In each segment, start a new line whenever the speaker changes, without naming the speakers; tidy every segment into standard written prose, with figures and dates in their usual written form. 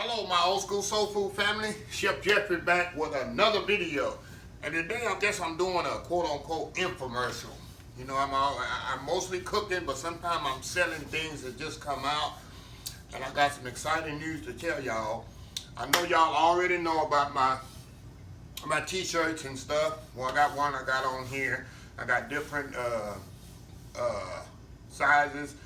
Hello, my old school soul food family. Chef Jeffrey back with another video. And today I guess I'm doing a quote-unquote infomercial. You know, I'm mostly cooking, but sometimes I'm selling things that just come out. And I got some exciting news to tell y'all. I know y'all already know about my t-shirts and stuff. Well, I got one I got on here. I got different sizes,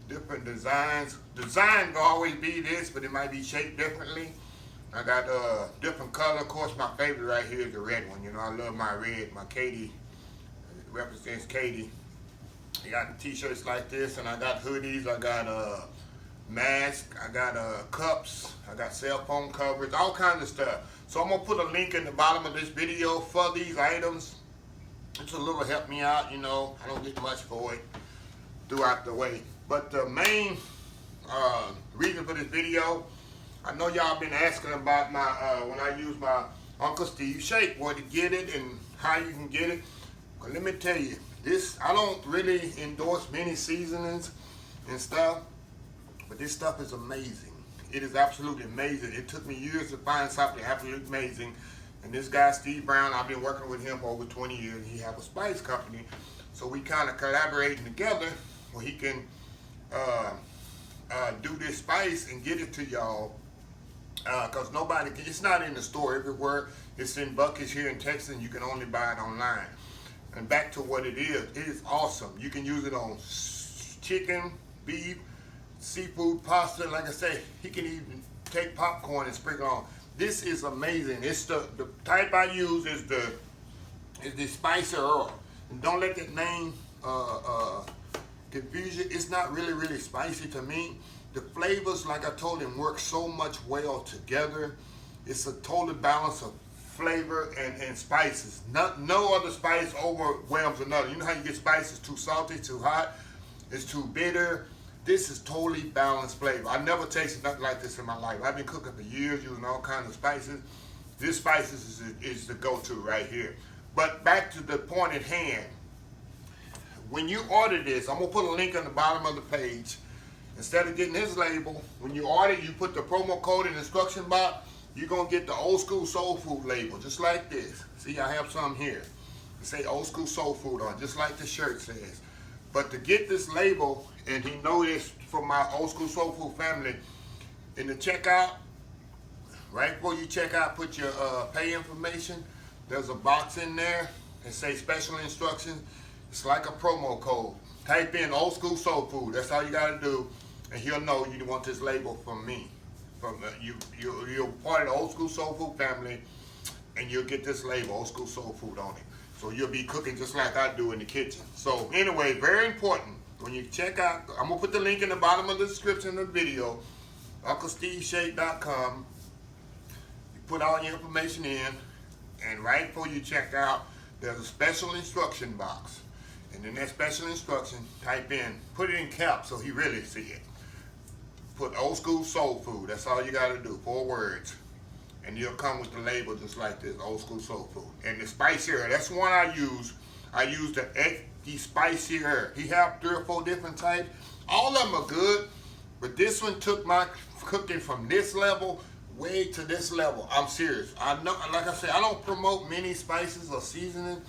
different designs. Design will always be this, but it might be shaped differently. I got different color. Of course, my favorite right here is the red one. You know, I love my red. My Katie represents Katie. I got t-shirts like this, and I got hoodies. I got masks. I got cups. I got cell phone coverage. All kinds of stuff. So I'm gonna put a link in the bottom of this video for these items. It's a little help me out. You know, I don't get much for it throughout the way. But the main reason for this video, I know y'all been asking about my when I use my Uncle Steve shake, where to get it and how you can get it. But let me tell you, this, I don't really endorse many seasonings and stuff, but this stuff is amazing. It is absolutely amazing. It took me years to find something absolutely amazing. And this guy, Steve Brown, I've been working with him for over 20 years. He has a spice company. So we kind of collaborating together where he can do this spice and get it to y'all. Because nobody, it's not in the store everywhere. It's in buckets here in Texas, and you can only buy it online. And back to what it is awesome. You can use it on chicken, beef, seafood, pasta. Like I say, he can even take popcorn and sprinkle on. This is amazing. It's the type I use is the spicy herb. And don't let that name confuse you. It's not really spicy to me. The flavors, like I told him, work so much well together. It's a total balance of flavor and spices. No other spice overwhelms another. You know how you get spices too salty, too hot, it's too bitter. This is totally balanced flavor. I never tasted nothing like this in my life. I've been cooking for years using all kinds of spices. This spices is the go-to right here. But back to the point at hand. When you order this, I'm gonna put a link on the bottom of the page. Instead of getting his label, when you order, you put the promo code in the instruction box, you're gonna get the Old School Soul Food label, just like this. See, I have some here. It say Old School Soul Food on, just like the shirt says. But to get this label, and he know this from my Old School Soul Food family, in the checkout, right before you check out, put your pay information. There's a box in there and say special instructions. It's like a promo code. Type in Old School Soul Food. That's all you gotta do, and he'll know you want this label from me. From you're part of the Old School Soul Food family, and you'll get this label, Old School Soul Food, on it. So you'll be cooking just like I do in the kitchen. So anyway, very important. When you check out, I'm gonna put the link in the bottom of the description of the video, UncleSteveShake.com. You put all your information in, and right before you check out, there's a special instruction box. And in that special instruction, type in, put it in caps so he really see it. Put Old School Soul Food. That's all you gotta do, 4 words. And you'll come with the label just like this, Old School Soul Food. And the spicier, that's one I use. I use the extra spicier. He have 3 or 4 different types. All of them are good, but this one took my cooking from this level way to this level. I'm serious. I know, like I said, I don't promote many spices or seasoning,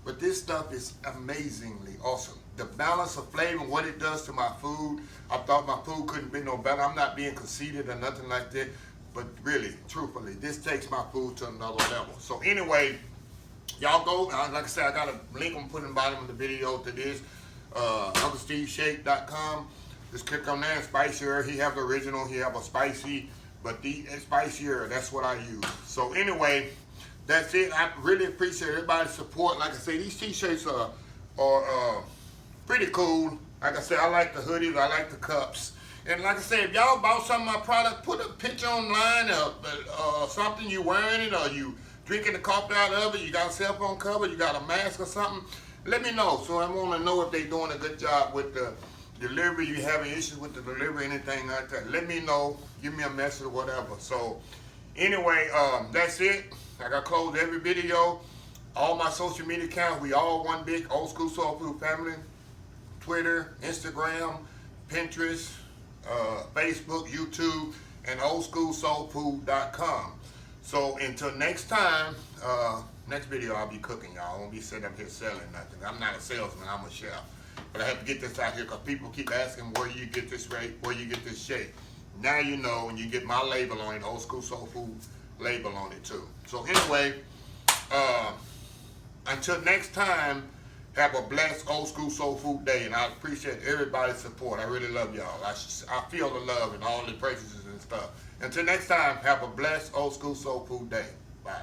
but this stuff is amazingly awesome. The balance of flavor, what it does to my food. I thought my food couldn't be no better. I'm not being conceited or nothing like that. But really, truthfully, this takes my food to another level. So anyway, y'all go, like I said, I got a link I'm putting in the bottom of the video to this, UncleSteveShake.com. Just click on there, spicier. He have the original, he have a spicy, but the spicier, that's what I use. So anyway, that's it. I really appreciate everybody's support. Like I say, these t-shirts are pretty cool. Like I said, I like the hoodies, I like the cups. And like I said, if y'all bought some of my product, put a picture online or something, you wearing it, or you drinking the coffee out of it, you got a cell phone cover, you got a mask or something, let me know. So I want to know if they're doing a good job with the delivery, you having issues with the delivery, anything like that. Let me know, give me a message or whatever. So anyway, that's it. Like I close every video. All my social media accounts, we all one big Old School Soul Food family. Twitter, Instagram, Pinterest, Facebook, YouTube. and oldschoolsoulfood.com. So until next time, next video I'll be cooking, y'all. I won't be sitting up here selling nothing. I'm not a salesman, I'm a chef. But I have to get this out here because people keep asking where you get this rate, where you get this shake. Now you know, and you get my label on it, Old School Soul Food label on it too. So anyway, until next time, have a blessed Old School Soul Food day, and I appreciate everybody's support. I really love y'all. I feel the love and all the praises and stuff. Until next time, have a blessed Old School Soul Food day. Bye.